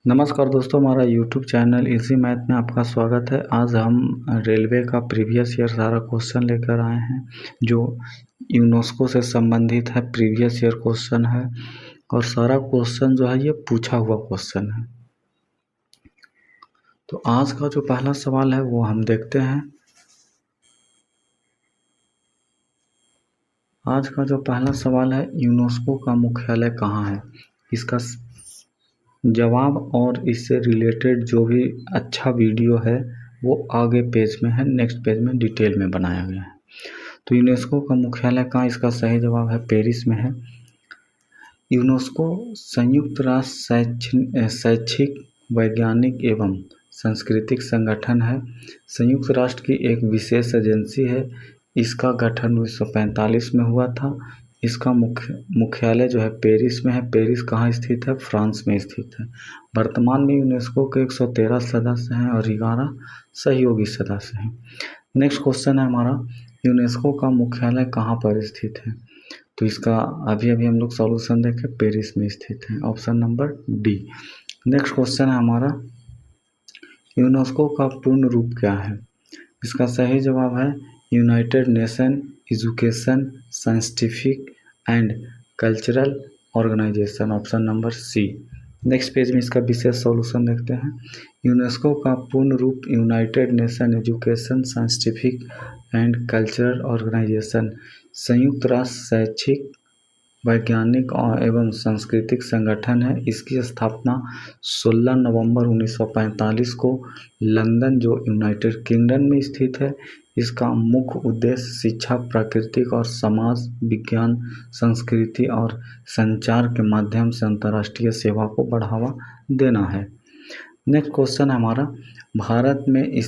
नमस्कार दोस्तों, हमारा यूट्यूब चैनल इजी मैथ में आपका स्वागत है। आज हम रेलवे का प्रीवियस ईयर सारा क्वेश्चन लेकर आए हैं जो यूनेस्को से संबंधित है। प्रीवियस ईयर क्वेश्चन है और सारा क्वेश्चन जो है ये पूछा हुआ क्वेश्चन है। तो आज का जो पहला सवाल है वो हम देखते हैं। आज का जो पहला सवाल है, यूनेस्को का मुख्यालय कहाँ है? इसका जवाब और इससे रिलेटेड जो भी अच्छा वीडियो है वो आगे पेज में है, नेक्स्ट पेज में डिटेल में बनाया गया है। तो यूनेस्को का मुख्यालय कहाँ? इसका सही जवाब है पेरिस में है। यूनेस्को संयुक्त राष्ट्र शैक्षिक, वैज्ञानिक एवं सांस्कृतिक संगठन है। संयुक्त राष्ट्र की एक विशेष एजेंसी है। इसका गठन 1945 में हुआ था। इसका मुख्यालय जो है पेरिस में है। पेरिस कहाँ स्थित है? फ्रांस में स्थित है। वर्तमान में यूनेस्को के 113 सदस्य हैं और 11 सहयोगी सदस्य हैं। नेक्स्ट क्वेश्चन है हमारा, यूनेस्को का मुख्यालय कहाँ पर स्थित है? तो इसका अभी हम लोग सॉल्यूशन देखें, पेरिस में स्थित है। Option number D. Next question है हमारा, यूनेस्को का पूर्ण रूप क्या है? इसका सही जवाब है United Nation Education Scientific and Cultural Organization. Option number C. Next page में इसका विशेष सॉल्यूशन देखते हैं। यूनेस्को का पूर्ण रूप United Nation Education Scientific and Cultural Organization, संयुक्त राष्ट्र शैक्षिक, वैज्ञानिक एवं सांस्कृतिक संगठन है। इसकी स्थापना 16 नवंबर 1945 को लंदन जो यूनाइटेड किंगडम में स्थित है। इसका मुख्य उद्देश्य शिक्षा, प्राकृतिक और समाज विज्ञान, संस्कृति और संचार के माध्यम से अंतर्राष्ट्रीय सेवा को बढ़ावा देना है। नेक्स्ट क्वेश्चन है हमारा, भारत में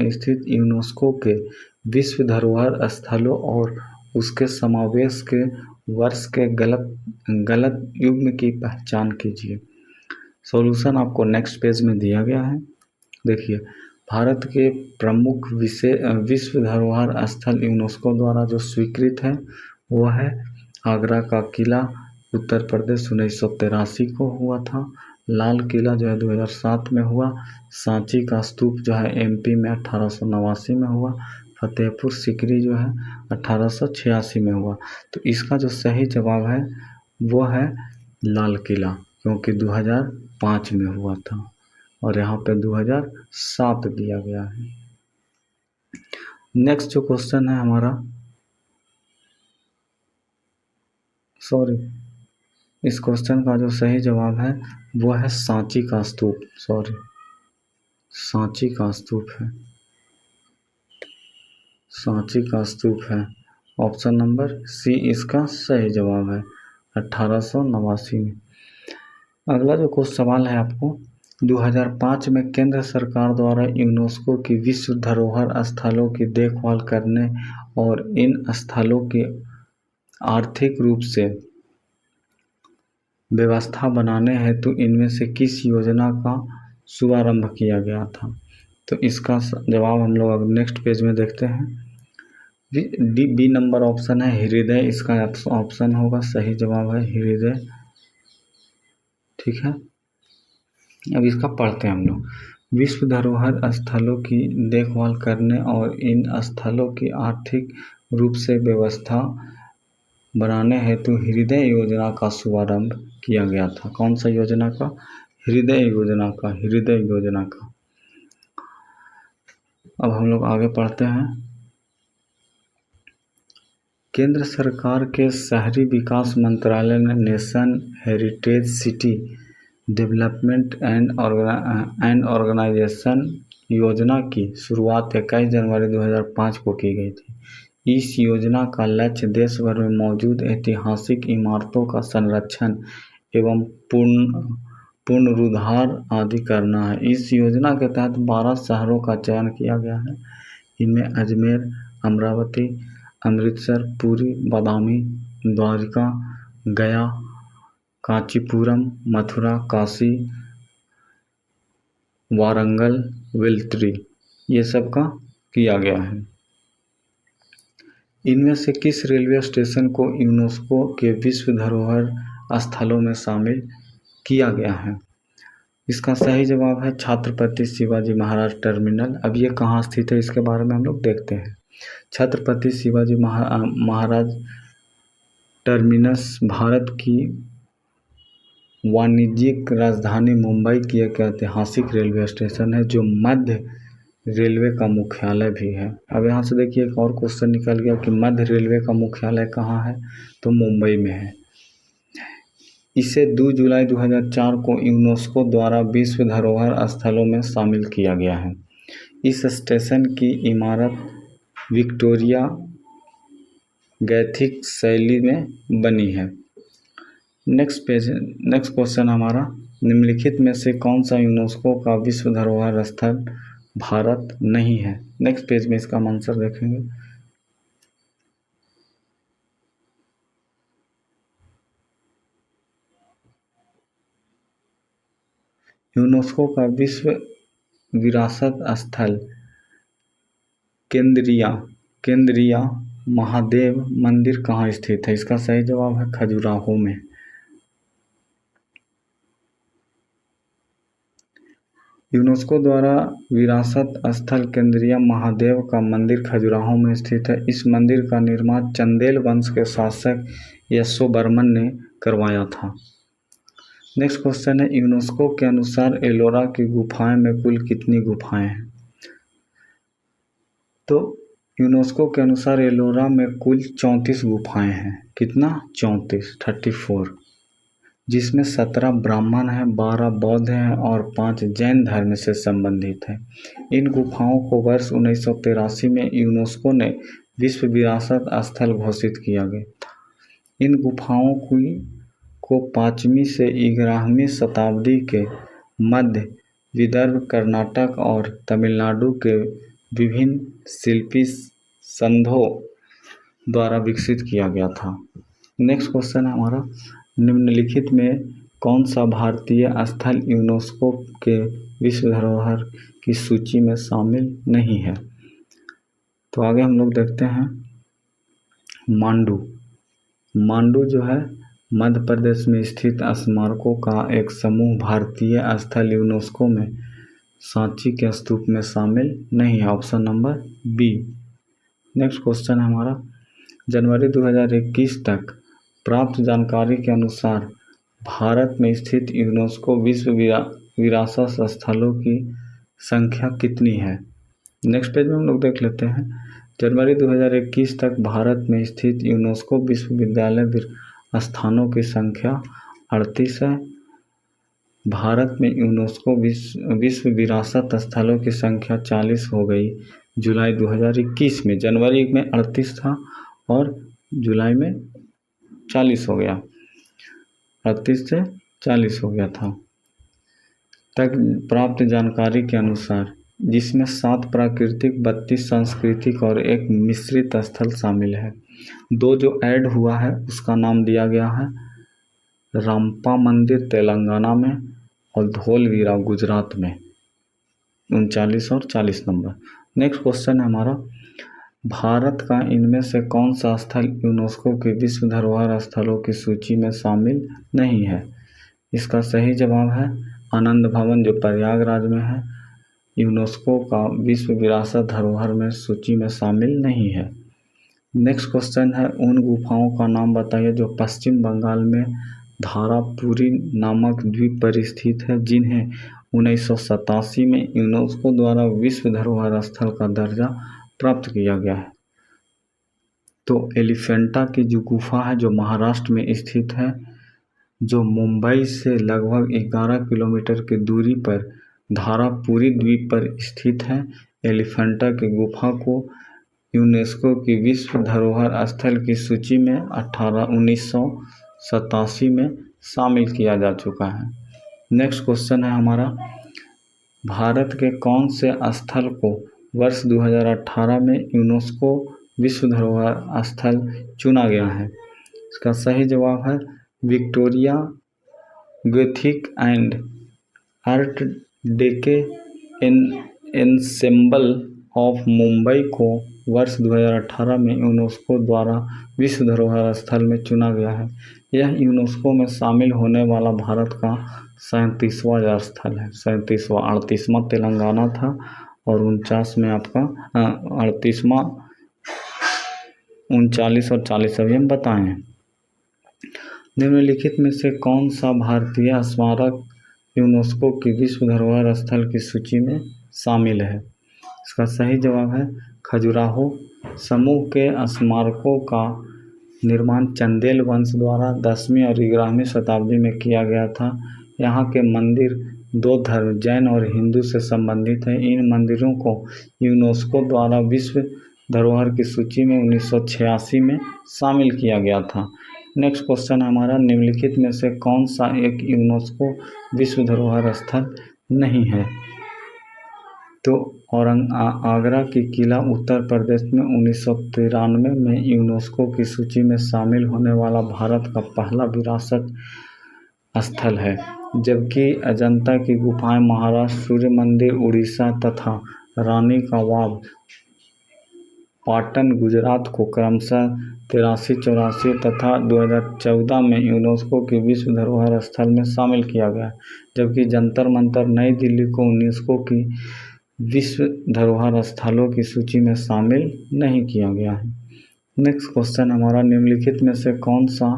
स्थित यूनेस्को के विश्व धरोहर स्थलों और उसके समावेश के वर्ष के गलत युग्म की पहचान कीजिए। सॉल्यूशन आपको नेक्स्ट पेज में दिया गया है। देखिए, भारत के प्रमुख विश्व धरोहर स्थल यूनेस्को द्वारा जो स्वीकृत है वो है आगरा का किला, उत्तर प्रदेश 1983 को हुआ था। लाल किला जो है 2007 में हुआ। सांची का स्तूप जो है एमपी में 1889 में हुआ। फतेहपुर सीकरी जो है 1886 में हुआ। तो इसका जो सही जवाब है वो है लाल किला, क्योंकि 2005 में हुआ था और यहाँ पे 2007 दिया गया है। नेक्स्ट जो क्वेश्चन है हमारा, इस क्वेश्चन का जो सही जवाब है वो है सांची का स्तूप। सांची का स्तूप है। सांची का स्तूप है। ऑप्शन नंबर सी इसका सही जवाब है 1889 में। अगला जो क्वेश्चन सवाल है आपको, 2005 में केंद्र सरकार द्वारा यूनेस्को की विश्व धरोहर स्थलों की देखभाल करने और इन स्थलों की आर्थिक रूप से व्यवस्था बनाने हेतु इनमें से किस योजना का शुभारंभ किया गया था? तो इसका जवाब हम लोग अब नेक्स्ट पेज में देखते हैं। बी नंबर ऑप्शन है हृदय, इसका ऑप्शन होगा, सही जवाब है हृदय। ठीक है, अब इसका पढ़ते हैं हम लोग। विश्व धरोहर स्थलों की देखभाल करने और इन स्थलों की आर्थिक रूप से व्यवस्था बनाने हेतु हृदय योजना का शुभारंभ किया गया था। कौन सा योजना का? हृदय योजना का। अब हम लोग आगे पढ़ते हैं। केंद्र सरकार के शहरी विकास मंत्रालय ने nation heritage city development and organization योजना की शुरुआत 21 जनवरी 2005 को की गई थी। इस योजना का लक्ष्य देश भर में मौजूद ऐतिहासिक इमारतों का संरक्षण एवं पुनरुद्धार आदि करना है। इस योजना के तहत 12 शहरों का चयन किया गया है। इनमें अजमेर, अमरावती, अमृतसर, पुरी, बादामी, द्वारका, गया, कांचीपुरम, मथुरा, काशी, वारंगल, वेल्लोरी, ये सब का किया गया है। इनमें से किस रेलवे स्टेशन को यूनेस्को के विश्व धरोहर स्थलों में शामिल किया गया है? इसका सही जवाब है छत्रपति शिवाजी महाराज टर्मिनल। अब ये कहाँ स्थित है इसके बारे में हम लोग देखते हैं। छत्रपति शिवाजी महाराज टर्मिनस भारत की वाणिज्यिक राजधानी मुंबई की एक ऐतिहासिक रेलवे स्टेशन है जो मध्य रेलवे का मुख्यालय भी है। अब यहाँ से देखिए एक और क्वेश्चन निकल गया कि मध्य रेलवे का मुख्यालय कहाँ है, तो मुंबई में है। इसे 2 जुलाई 2004 को यूनेस्को द्वारा विश्व धरोहर स्थलों में शामिल किया गया है। इस स्टेशन की इमारत विक्टोरिया गैथिक शैली में बनी है। नेक्स्ट क्वेश्चन हमारा, निम्नलिखित में से कौन सा यूनेस्को का विश्व धरोहर स्थल भारत नहीं है। नेक्स्ट पेज में इसका आंसर देखेंगे। यूनेस्को का विश्व विरासत स्थल केंद्रीय महादेव मंदिर कहाँ स्थित है। इसका सही जवाब है खजुराहो में। यूनेस्को द्वारा विरासत स्थल केंद्रीय महादेव का मंदिर खजुराहो में स्थित है। इस मंदिर का निर्माण चंदेल वंश के शासक यशोवर्मन ने करवाया था। नेक्स्ट क्वेश्चन है, यूनेस्को के अनुसार एलोरा की गुफाएं में कुल कितनी गुफाएं हैं। तो यूनेस्को के अनुसार एलोरा में कुल 34 गुफाएं हैं। कितना? 34, जिसमें 17 ब्राह्मण हैं, 12 बौद्ध हैं और 5 जैन धर्म से संबंधित हैं। इन गुफाओं को वर्ष 1983 में यूनेस्को ने विश्व विरासत स्थल घोषित किया गया। इन गुफाओं को 5वीं से 11वीं शताब्दी के मध्य विदर्भ, कर्नाटक और तमिलनाडु के विभिन्न शिल्पी संघों द्वारा विकसित किया गया था। नेक्स्ट क्वेश्चन है हमारा, निम्नलिखित में कौन सा भारतीय स्थल यूनेस्को के विश्व धरोहर की सूची में शामिल नहीं है। तो आगे हम लोग देखते हैं मांडू जो है मध्य प्रदेश में स्थित स्मारकों का एक समूह भारतीय स्थल यूनेस्को में सांची के स्तूप में शामिल नहीं है। Option number B. Next question है हमारा, जनवरी 2021 तक प्राप्त जानकारी के अनुसार भारत में स्थित यूनेस्को विश्व विरासत स्थलों की संख्या कितनी है। नेक्स्ट पेज में हम लोग देख लेते हैं। जनवरी 2021 तक भारत में स्थित यूनेस्को विश्वविद्यालय स्थानों की संख्या 38 है। भारत में यूनेस्को विश्व विरासत स्थलों की संख्या 40 हो गई जुलाई 2021 में। जनवरी में 38 था और जुलाई में 40 हो गया, 38 से 40 हो गया था। तक प्राप्त जानकारी के अनुसार, जिसमें 7 प्राकृतिक, 32 सांस्कृतिक और 1 मिश्रित स्थल शामिल है। 2 जो ऐड हुआ है उसका नाम दिया गया है रामप्पा मंदिर तेलंगाना में और धोलवीरा गुजरात में, 39 और 40 नंबर। नेक्स्ट क्वेश्चन है हमारा, भारत का इनमें से कौन सा स्थल यूनेस्को के विश्व धरोहर स्थलों की सूची में शामिल नहीं है। इसका सही जवाब है आनंद भवन जो प्रयागराज में है, यूनेस्को का विश्व विरासत धरोहर में सूची में शामिल नहीं है। नेक्स्ट क्वेश्चन है, उन गुफाओं का नाम बताइए जो पश्चिम बंगाल में धारापुरी नामक द्वीप पर स्थित है, जिन्हें 1987 में यूनेस्को द्वारा विश्व धरोहर स्थल का दर्जा प्राप्त किया गया है। तो एलिफेंटा की जो गुफा है जो महाराष्ट्र में स्थित है, जो मुंबई से लगभग 11 किलोमीटर की दूरी पर धारापुरी द्वीप पर स्थित है। एलिफेंटा की गुफा को यूनेस्को की विश्व धरोहर स्थल की सूची में 1987 में शामिल किया जा चुका है। नेक्स्ट क्वेश्चन है हमारा, भारत के कौन से स्थल को वर्ष 2018 में यूनेस्को विश्व धरोहर स्थल चुना गया है। इसका सही जवाब है Victoria Gothic and art डेके ensemble of Mumbai को वर्ष 2018 में यूनेस्को द्वारा विश्व धरोहर स्थल में चुना गया है। यह यूनेस्को में शामिल होने वाला भारत का 37वां स्थल है। 37वां, 38वां तेलंगाना था और 49 में आपका 38वां, 39 और 40 अभी हम बताए हैं। निम्नलिखित में से कौन सा भारतीय स्मारक यूनेस्को की विश्व धरोहर स्थल की सूची में शामिल है? इसका सही जवाब है खजुराहो समूह के स्मारकों का निर्माण चंदेल वंश द्वारा 10वीं और 11वीं शताब्दी में किया गया था। यहाँ के मंदिर दो धर्म जैन और हिंदू से संबंधित हैं। इन मंदिरों को यूनेस्को द्वारा विश्व धरोहर की सूची में 1986 में शामिल किया गया था। नेक्स्ट क्वेश्चन हमारा, निम्नलिखित में से कौन सा एक यूनेस्को विश्व धरोहर स्थल नहीं है? तो आगरा की किला उत्तर प्रदेश में 1993 में यूनेस्को की सूची में शामिल होने वाला भारत का पहला विरासत स्थल है, जबकि अजंता की गुफाएं महाराष्ट्र, सूर्य मंदिर उड़ीसा तथा रानी का बाग पाटन गुजरात को क्रमशः 83, 84 तथा 2014 में यूनेस्को की विश्व धरोहर स्थल में शामिल किया गया, जबकि जंतर मंतर नई दिल्ली को यूनेस्को की विश्व धरोहर स्थलों की सूची में शामिल नहीं किया गया है। नेक्स्ट क्वेश्चन हमारा, निम्नलिखित में से कौन सा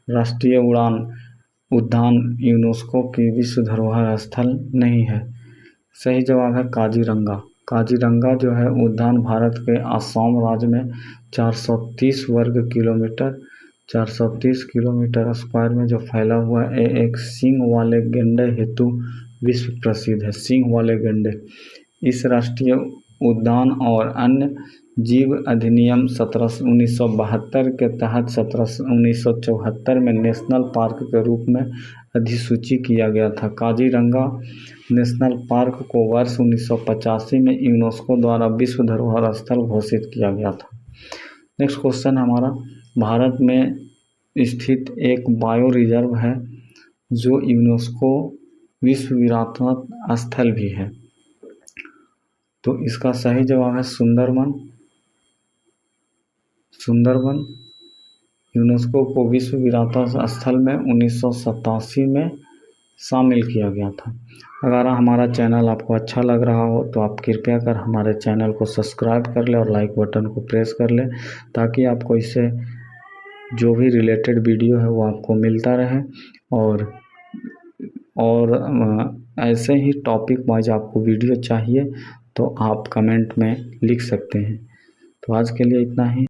राष्ट्रीय उद्यान यूनेस्को की विश्व धरोहर स्थल नहीं है? सही जवाब है काजीरंगा। काजीरंगा जो है उद्यान भारत के असम राज्य में 430 किलोमीटर स्क्वायर में जो फैला हुआ है, एक सींग वाले गैंडे हेतु विश्व प्रसिद्ध है। सींग वाले गैंडे। इस राष्ट्रीय उद्यान और अन्य जीव अधिनियम 1972 के तहत 1974 में नेशनल पार्क के रूप में अधिसूचित किया गया था। काजीरंगा नेशनल पार्क को वर्ष 1985 में यूनेस्को द्वारा विश्व धरोहर स्थल घोषित किया गया था। नेक्स्ट क्वेश्चन हमारा, भारत में स्थित एक बायो रिजर्व है जो यूनेस्को विश्व विरासत स्थल भी है। तो इसका सही जवाब है सुंदरबन। यूनेस्को को विश्व विरासत स्थल में 1987 में शामिल किया गया था। अगर हमारा चैनल आपको अच्छा लग रहा हो तो आप कृपया कर हमारे चैनल को सब्सक्राइब कर ले और लाइक बटन को प्रेस कर ले, ताकि आपको इससे जो भी रिलेटेड वीडियो है वो आपको मिलता रहे। और ऐसे ही टॉपिक वाइज आपको वीडियो चाहिए तो आप कमेंट में लिख सकते हैं। तो आज के लिए इतना ही।